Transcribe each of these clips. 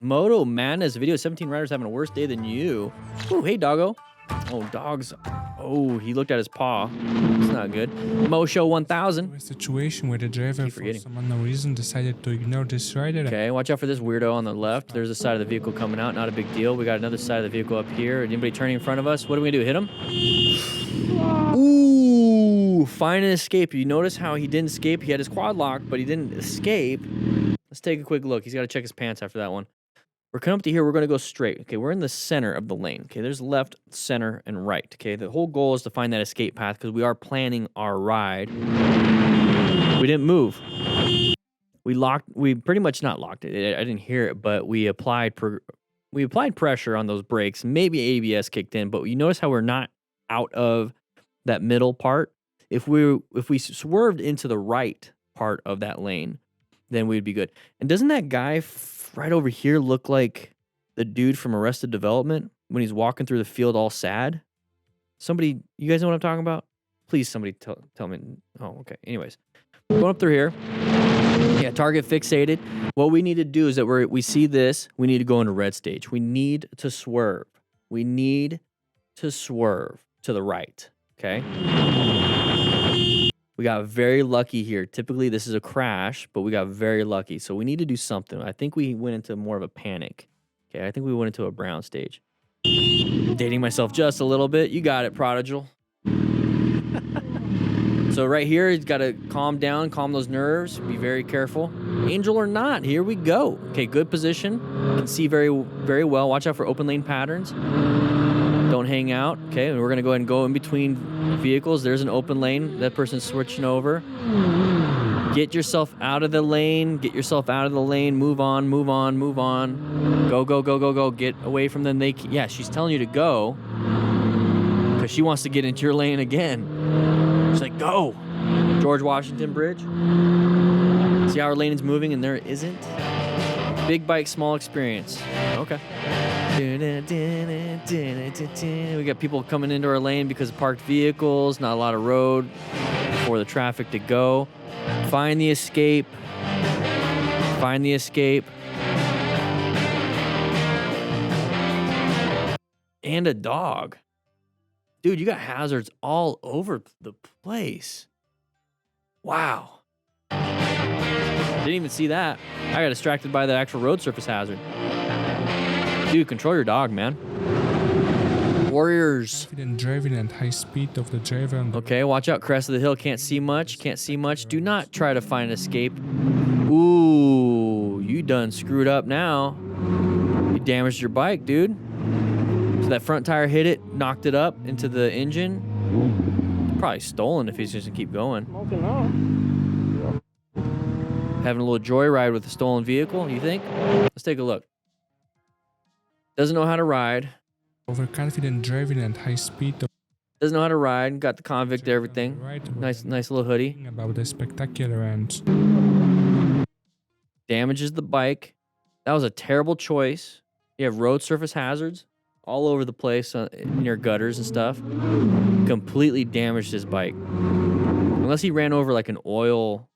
Moto Madness video. 17 riders having a worse day than you. Ooh, hey, doggo. Oh, dogs. Oh, he looked at his paw. It's not good. Mo Show 1000. A situation where the driver, for some unknown reason, decided to ignore this rider. Okay, watch out for this weirdo on the left. There's a side of the vehicle coming out. Not a big deal. We got another side of the vehicle up here. Anybody turning in front of us? What are we gonna do? Hit him? Ooh, find an escape. You notice how he didn't escape? He had his quad lock, but he didn't escape. Let's take a quick look. He's got to check his pants after that one. We're coming up to here. We're going to go straight. Okay, we're in the center of the lane. Okay, there's left, center, and right. Okay, the whole goal is to find that escape path because we are planning our ride. We didn't move. We pretty much not locked it. I didn't hear it, but we applied pressure on those brakes. Maybe ABS kicked in, but you notice how we're not out of that middle part. If we swerved into the right part of that lane, then we'd be good. And doesn't that guy right over here look like the dude from Arrested Development when he's walking through the field all sad? Somebody, you guys know what I'm talking about? Please, somebody tell me. Oh, okay. Anyways, going up through here. Yeah, target fixated. What we need to do is that we see this. We need to go into red stage. We need to swerve. We need to swerve to the right. Okay. We got very lucky here. Typically, this is a crash, but we got very lucky. So we need to do something. I think we went into more of a panic. Okay, I think we went into a brown stage. Dating myself just a little bit. You got it, Prodigal. So right here, he's got to calm down, calm those nerves, be very careful. Angel or not, here we go. Okay, good position. You can see very, very well. Watch out for open lane patterns. Don't hang out. Okay, and we're going to go ahead and go in between vehicles. There's an open lane. That person's switching over. Get yourself out of the lane. Get yourself out of the lane. Move on, move on, move on. Go, go, go, go, go. Get away from them. Yeah, she's telling you to go because she wants to get into your lane again. She's like, go. George Washington Bridge. See how our lane is moving and there isn't? Big bike, small experience. Okay. We got people coming into our lane because of parked vehicles, not a lot of road for the traffic to go. Find the escape. Find the escape. And a dog. Dude, you got hazards all over the place. Wow. Didn't even see that. I got distracted by the actual road surface hazard. Dude, control your dog, man. Warriors. Confident driving at high speed of the driver. Okay, watch out. Crest of the hill. Can't see much. Can't see much. Do not try to find an escape. Ooh, you done screwed up now. You damaged your bike, dude. So that front tire hit it, knocked it up into the engine. Probably stolen if he's just gonna keep going. Having a little joyride with a stolen vehicle, you think? Let's take a look. Doesn't know how to ride. Overconfident driving at high speed. Doesn't know how to ride. Got the convict, everything. Nice little hoodie. About the spectacular and damages the bike. That was a terrible choice. You have road surface hazards all over the place near gutters and stuff. Completely damaged his bike. Unless he ran over like an oil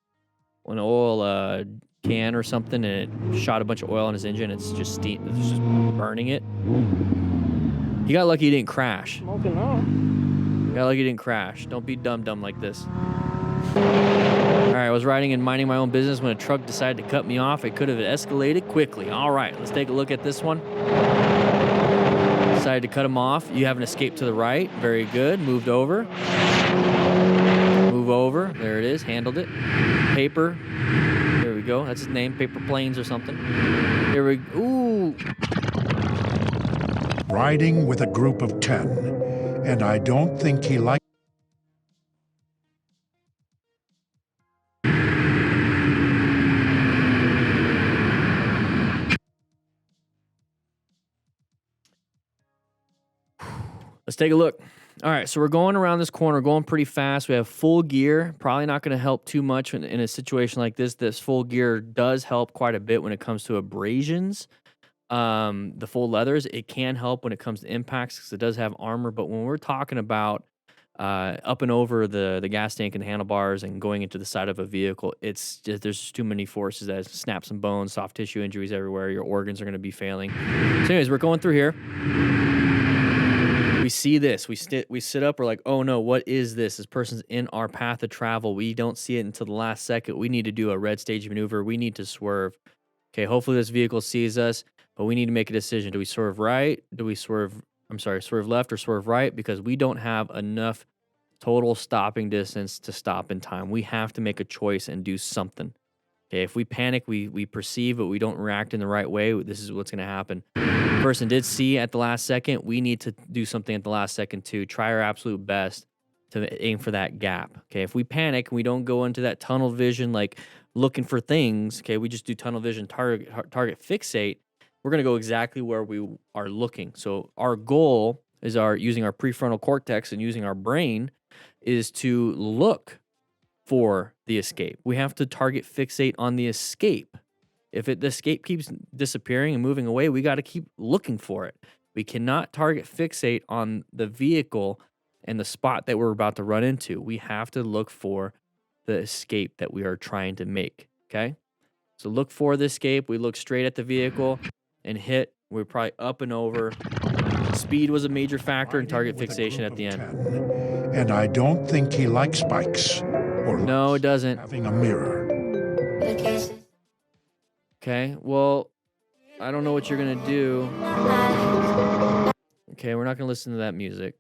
can or something and it shot a bunch of oil on his engine. It's just steam. It's just burning it. He got lucky he didn't crash. Got lucky he didn't crash. Don't be dumb like this. All right, I was riding and minding my own business when a truck decided to cut me off. It could have escalated quickly. All right, let's take a look at this one. Decided to cut him off. You have an escape to the right. Very good. Moved over. Move over. There it is. Handled it. Paper. There we go. That's his name. Paper Planes or something. Here we go. Ooh. Riding with a group of 10, and I don't think he liked. Let's take a look. All right, so we're going around this corner, going pretty fast. We have full gear. Probably not going to help too much in a situation like this. This full gear does help quite a bit when it comes to abrasions. The full leathers, it can help when it comes to impacts because it does have armor. But when we're talking about up and over the gas tank and the handlebars and going into the side of a vehicle. It's just, there's just too many forces that snap some bones, soft tissue injuries everywhere. Your organs are going to be failing. So anyways, we're going through here. We see this. We sit up. We're like, oh no, what is this? This person's in our path of travel. We don't see it until the last second. We need to do a red stage maneuver. We need to swerve. Okay, hopefully this vehicle sees us, but we need to make a decision. Do we swerve right? Do we swerve left or swerve right? Because we don't have enough total stopping distance to stop in time. We have to make a choice and do something. Okay, if we panic, we perceive, but we don't react in the right way, this is what's going to happen. The person did see at the last second. We need to do something at the last second too. Try our absolute best to aim for that gap. Okay, if we panic and we don't go into that tunnel vision, like looking for things, okay, we just do tunnel vision, target fixate, we're going to go exactly where we are looking. So our goal is using our prefrontal cortex and using our brain is to look for the escape. We have to target fixate on the escape. If the escape keeps disappearing and moving away, we got to keep looking for it. We cannot target fixate on the vehicle and the spot that we're about to run into. We have to look for the escape that we are trying to make, okay? So look for the escape. We look straight at the vehicle and hit. We're probably up and over. Speed was a major factor in target fixation at the end. 10, and I don't think he likes spikes. Or no, it doesn't. Having a mirror. Okay, well, I don't know what you're going to do. Okay, we're not going to listen to that music.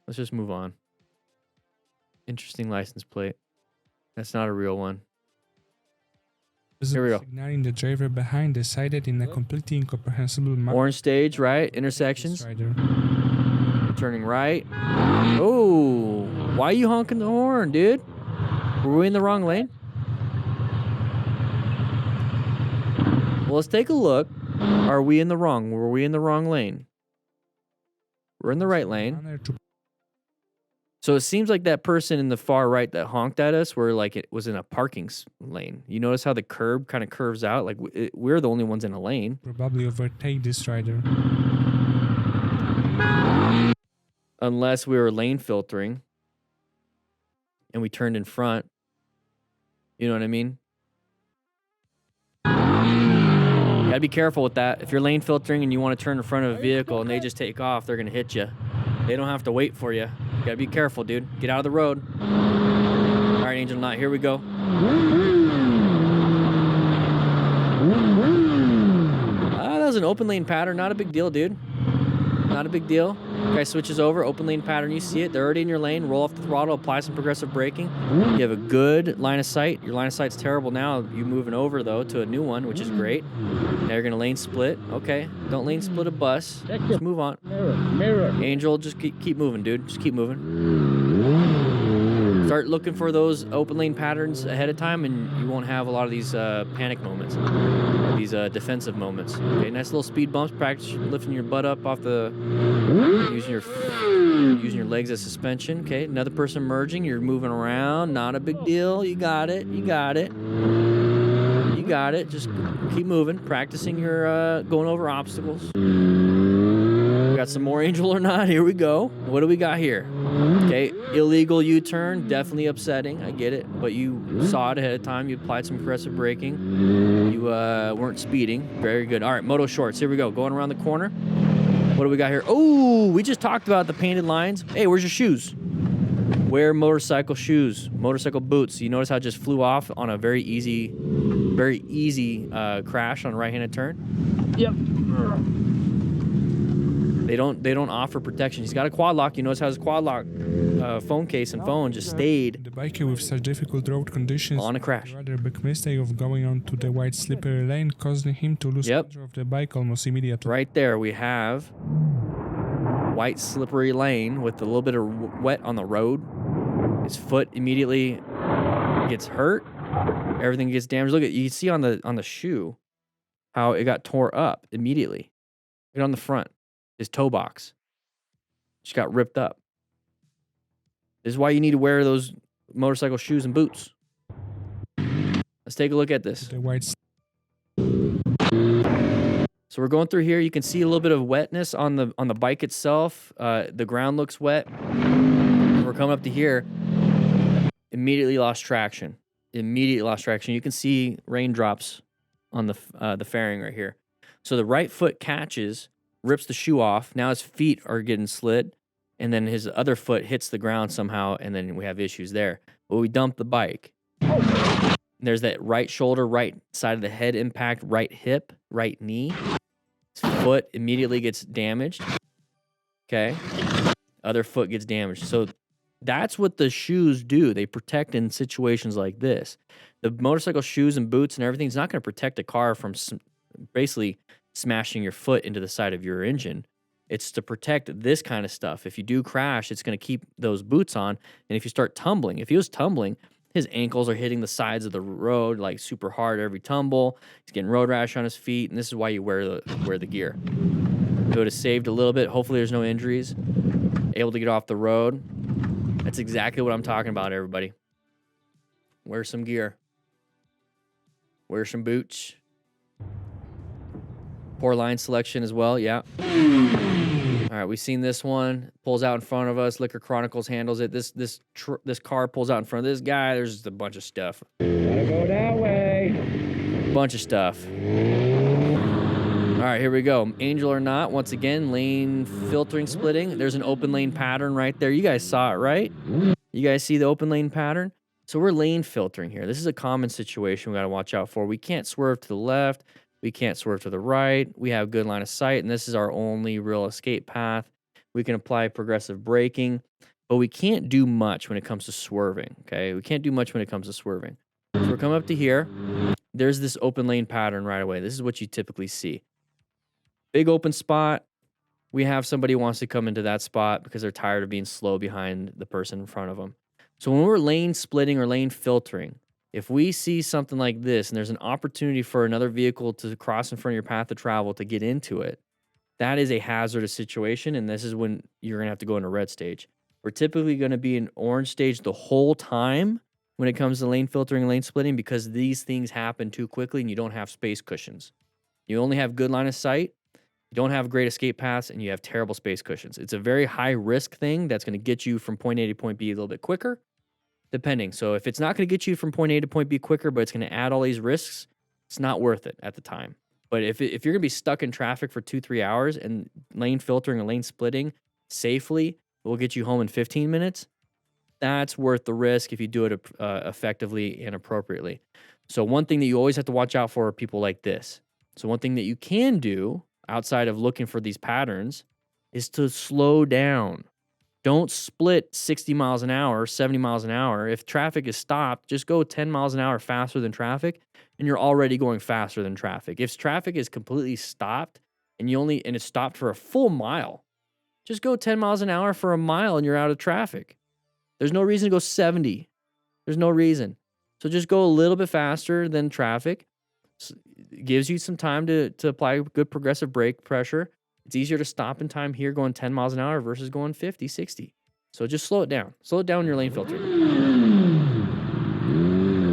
Let's just move on. Interesting license plate. That's not a real one. Here we go. Signaling the driver behind decided in a completely incomprehensible manner. Orange stage, right? Intersections. Turning right. Oh, why are you honking the horn, dude? Were we in the wrong lane? Well, let's take a look. Were we in the wrong lane? We're in the right lane. So it seems like that person in the far right that honked at us were like it was in a parking lane. You notice how the curb kind of curves out? Like we're the only ones in a lane. Probably overtake this rider. Unless we were lane filtering and we turned in front. You know what I mean? Gotta be careful with that. If you're lane filtering and you want to turn in front of a vehicle and they just take off, they're gonna hit you. They don't have to wait for you. Gotta be careful, dude. Get out of the road. All right, Angel Knot, here we go. That was an open lane pattern. Not a big deal, dude. Not a big deal. Guy switches over, open lane pattern. You see it. They're already in your lane. Roll off the throttle, apply some progressive braking. You have a good line of sight. Your line of sight's terrible now. You moving over, though, to a new one, which is great. Now you're going to lane split. Okay. Don't lane split a bus. Just move on. Mirror. Angel, just keep moving, dude. Just keep moving. Start looking for those open lane patterns ahead of time, and you won't have a lot of these panic moments, these defensive moments. Okay, nice little speed bumps. Practice lifting your butt up off the, using your legs as suspension. Okay, another person merging. You're moving around. Not a big deal. You got it. You got it. You got it. Just keep moving. Practicing your going over obstacles. Got some more Angel or Not. Here we go. What do we got here? Okay, illegal U-turn, definitely upsetting. I get it, but you saw it ahead of time. You applied some progressive braking. You weren't speeding. Very good. All right, moto shorts. Here we go. Going around the corner. What do we got here? Oh, we just talked about the painted lines. Hey, where's your shoes? Wear motorcycle shoes, motorcycle boots. You notice how it just flew off on a very easy crash on a right-handed turn? Yep. They don't offer protection. He's got a quad lock. You notice how his quad lock phone case and phone just stayed. The biker with such difficult road conditions on a crash. Rather big mistake of going onto the white slippery lane, causing him to lose control of the bike almost immediately. Right there we have white slippery lane with a little bit of wet on the road. His foot immediately gets hurt. Everything gets damaged. Look at you can see on the shoe how it got tore up immediately. Look on the front. His toe box just got ripped up. This is why you need to wear those motorcycle shoes and boots. Let's take a look at this. So So we're going through here. You can see a little bit of wetness on the bike itself. The ground looks wet. We're coming up to here. Immediately lost traction. Immediately lost traction. You can see raindrops on the fairing right here. So the right foot catches, rips the shoe off. Now his feet are getting slid, and then his other foot hits the ground somehow, and then we have issues there. But we dump the bike. There's that right shoulder, right side of the head impact, right hip, right knee. His foot immediately gets damaged. Okay. Other foot gets damaged. So that's what the shoes do. They protect in situations like this. The motorcycle shoes and boots and everything is not going to protect a car from basically smashing your foot into the side of your engine. It's to protect this kind of stuff. If you do crash, it's going to keep those boots on. And if you start tumbling, if he was tumbling, his ankles are hitting the sides of the road like super hard every tumble. He's getting road rash on his feet, and this is why you wear the gear. It would have saved a little bit. Hopefully there's no injuries. Able to get off the road. That's exactly what I'm talking about, everybody. Wear some gear. Wear some boots. Poor line selection as well, yeah. All right, we've seen this one. Pulls out in front of us. Liquor Chronicles handles it. This car pulls out in front of this guy. There's just a bunch of stuff. Gotta go that way. Bunch of stuff. All right, here we go. Angel or not, once again, lane filtering splitting. There's an open lane pattern right there. You guys saw it, right? You guys see the open lane pattern? So we're lane filtering here. This is a common situation we got to watch out for. We can't swerve to the left. We can't swerve to the right. We have good line of sight, and this is our only real escape path. We can apply progressive braking, but we can't do much when it comes to swerving, okay? We can't do much when it comes to swerving. So we're coming up to here. There's this open lane pattern right away. This is what you typically see. Big open spot. We have somebody who wants to come into that spot because they're tired of being slow behind the person in front of them. So when we're lane splitting or lane filtering, if we see something like this and there's an opportunity for another vehicle to cross in front of your path of travel to get into it, that is a hazardous situation, and this is when you're going to have to go into red stage. We're typically going to be in orange stage the whole time when it comes to lane filtering and lane splitting because these things happen too quickly and you don't have space cushions. You only have good line of sight, you don't have great escape paths, and you have terrible space cushions. It's a very high risk thing that's going to get you from point A to point B a little bit quicker. Depending. So if it's not going to get you from point A to point B quicker, but it's going to add all these risks, it's not worth it at the time. But if you're going to be stuck in traffic for 2-3 hours and lane filtering or lane splitting safely will get you home in 15 minutes, that's worth the risk if you do it effectively and appropriately. So one thing that you always have to watch out for are people like this. So one thing that you can do outside of looking for these patterns is to slow down. Don't split 60 miles an hour, 70 miles an hour. If traffic is stopped, just go 10 miles an hour faster than traffic, and you're already going faster than traffic. If traffic is completely stopped and it's stopped for a full mile, just go 10 miles an hour for a mile and you're out of traffic. There's no reason to go 70. There's no reason. So just go a little bit faster than traffic. It gives you some time to apply good progressive brake pressure. It's easier to stop in time here going 10 miles an hour versus going 50, 60. So just slow it down. Slow it down in your lane filter.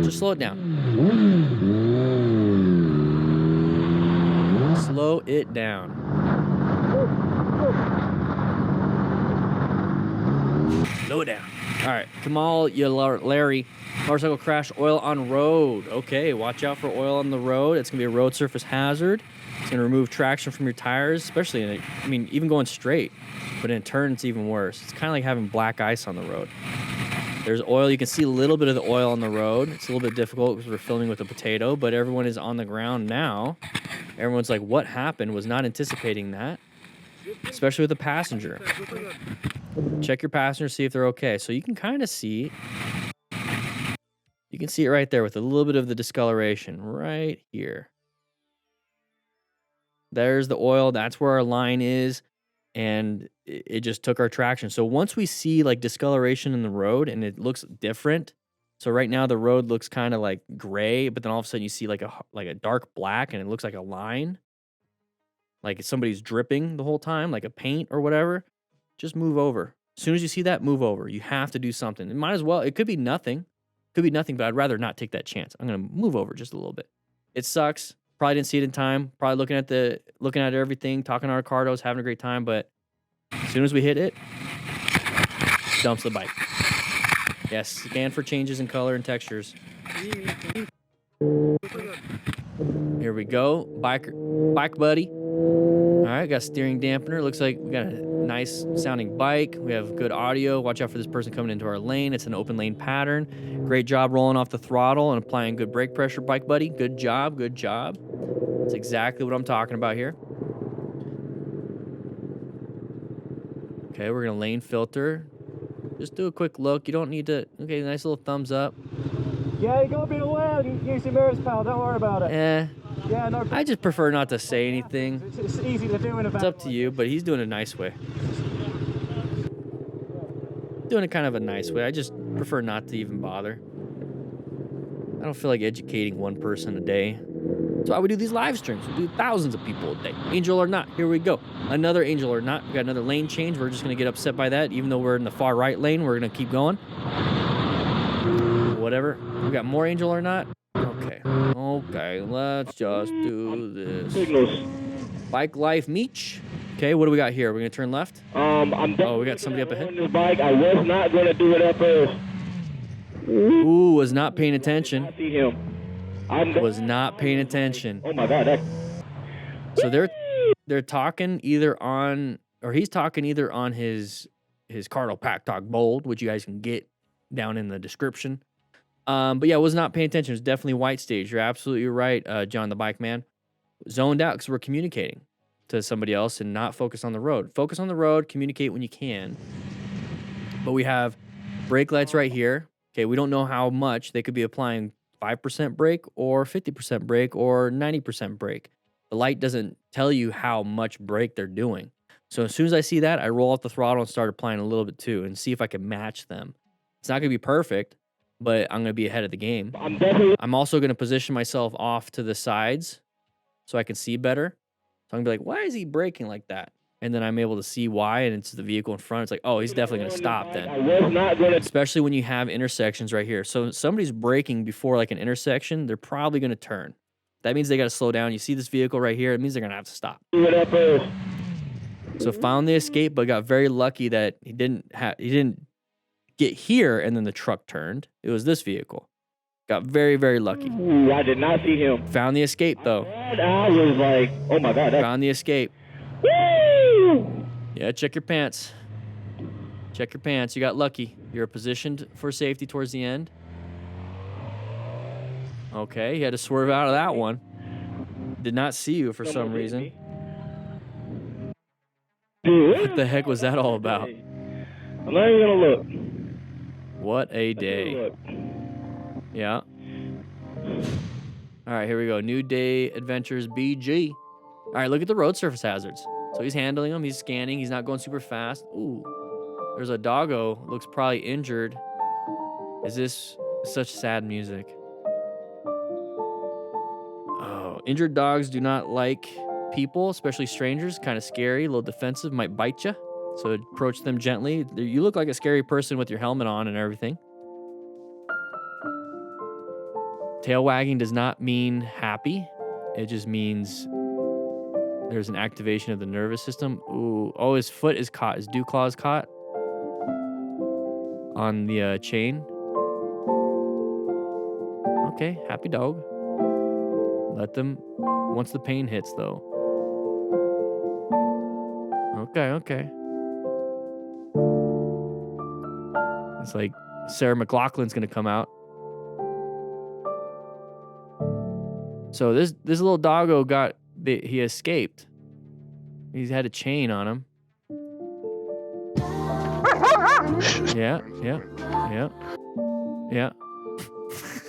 Just slow it down. Slow it down. Slow it down. All right, Kamal, Larry, motorcycle crash, oil on road. Okay, watch out for oil on the road. It's going to be a road surface hazard. It's going to remove traction from your tires, especially even going straight. But in a turn, it's even worse. It's kind of like having black ice on the road. There's oil. You can see a little bit of the oil on the road. It's a little bit difficult because we're filming with a potato, but everyone is on the ground now. Everyone's like, what happened? Was not anticipating that, especially with a passenger. Check your passenger, see if they're okay. So you can kind of see, you can see it right there with a little bit of the discoloration right here. There's the oil. That's where our line is. And it just took our traction. So once we see like discoloration in the road and it looks different. So right now the road looks kind of like gray, but then all of a sudden you see like a dark black and it looks like a line. Like somebody's dripping the whole time, like a paint or whatever. Just move over. As soon as you see that, move over. You have to do something. It might as well. It could be nothing. But I'd rather not take that chance. I'm going to move over just a little bit. It sucks. Probably didn't see it in time. Probably looking at everything, talking to our cardos, having a great time. But as soon as we hit it, dumps the bike. Yes, scan for changes in color and textures. Here we go, bike buddy. All right, got steering dampener. Looks like we got a nice sounding bike. We have good audio. Watch out for this person coming into our lane. It's an open lane pattern. Great job rolling off the throttle and applying good brake pressure, bike buddy. Good job, good job. That's exactly what I'm talking about here. Okay, we're gonna lane filter. Just do a quick look. You don't need to. Okay, nice little thumbs up. Yeah, you're gonna be aware. Use your mirrors, pal. Don't worry about it. Yeah, no. I just prefer not to say anything. It's easy to do in a van. It's up to you, but he's doing it a nice way. Doing it kind of a nice way. I just prefer not to even bother. I don't feel like educating one person a day. That's why we do these live streams. We do thousands of people a day. Angel or not, here we go. Another angel or not. We got another lane change. We're just gonna get upset by that. Even though we're in the far right lane, we're gonna keep going. Whatever. We got more angel or not. Okay. Okay, let's just do this. Signals. Bike life Meech. Okay, what do we got here? We're gonna turn left. Oh, we got somebody up ahead. On this bike, I was not gonna do it up first. Ooh, was not paying attention. I see him. Was not paying attention. Oh my God! So they're talking either on, or he's talking either on his Cardinal Pack Talk Bold, which you guys can get down in the description. But yeah, was not paying attention. It was definitely white stage. You're absolutely right, John the Bike Man. Zoned out because we're communicating to somebody else and not focus on the road. Focus on the road, communicate when you can. But we have brake lights right here. Okay, we don't know how much. They could be applying 5% brake or 50% brake or 90% brake. The light doesn't tell you how much brake they're doing. So as soon as I see that, I roll off the throttle and start applying a little bit too and see if I can match them. It's not going to be perfect, but I'm going to be ahead of the game. I'm also going to position myself off to the sides so I can see better. So I'm going to be like, why is he braking like that? And then I'm able to see why, and it's the vehicle in front. It's like, oh, he's definitely going to stop then. Especially when you have intersections right here. So somebody's braking before like an intersection, they're probably going to turn. That means they got to slow down. You see this vehicle right here, it means they're going to have to stop. So found the escape, but got very lucky that he didn't get here and then the truck turned. It was this vehicle. Got very, very lucky. Ooh, I did not see him. Found the escape though. I was like, oh my God. Found the escape. Woo! Yeah, check your pants. Check your pants. You got lucky. You're positioned for safety towards the end. Okay, you had to swerve out of that one. Did not see you for some reason. What the heck was that all about? I'm not even gonna look. What a day. Yeah. All right, here we go. New Day Adventures BG. All right, look at the road surface hazards. So he's handling them. He's scanning. He's not going super fast. Ooh, there's a doggo. Looks probably injured. Is this such sad music? Oh, injured dogs do not like people, especially strangers. Kind of scary, a little defensive, might bite you. So approach them gently. You look like a scary person with your helmet on and everything. Tail wagging does not mean happy. It just means there's an activation of the nervous system. Ooh, oh, his foot is caught. His dew claw is caught on the chain. Okay, happy dog. Let them, once the pain hits though. Okay. It's like Sarah McLachlan's gonna come out. So this little doggo he escaped. He's had a chain on him. Yeah.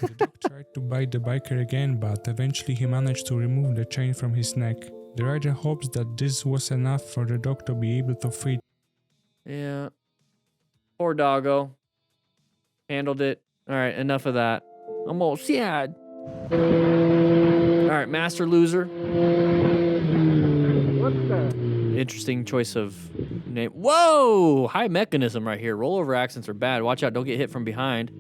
The dog tried to bite the biker again, but eventually he managed to remove the chain from his neck. The rider hopes that this was enough for the dog to be able to free. Yeah. Poor doggo. Handled it. All right, enough of that. I'm all sad. All right, master loser. What's that? Interesting choice of name. Whoa! High mechanism right here. Rollover accidents are bad. Watch out, don't get hit from behind.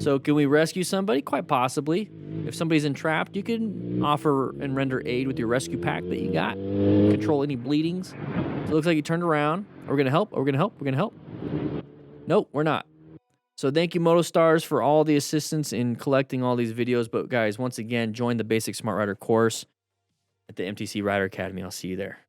So can we rescue somebody? Quite possibly. If somebody's entrapped, you can offer and render aid with your rescue pack that you got. Control any bleedings. So it looks like he turned around. Are we going to help? Are we going to help? We're going to help? Nope, we're not. So thank you, MotoStars, for all the assistance in collecting all these videos. But guys, once again, join the Basic Smart Rider course at the MTC Rider Academy. I'll see you there.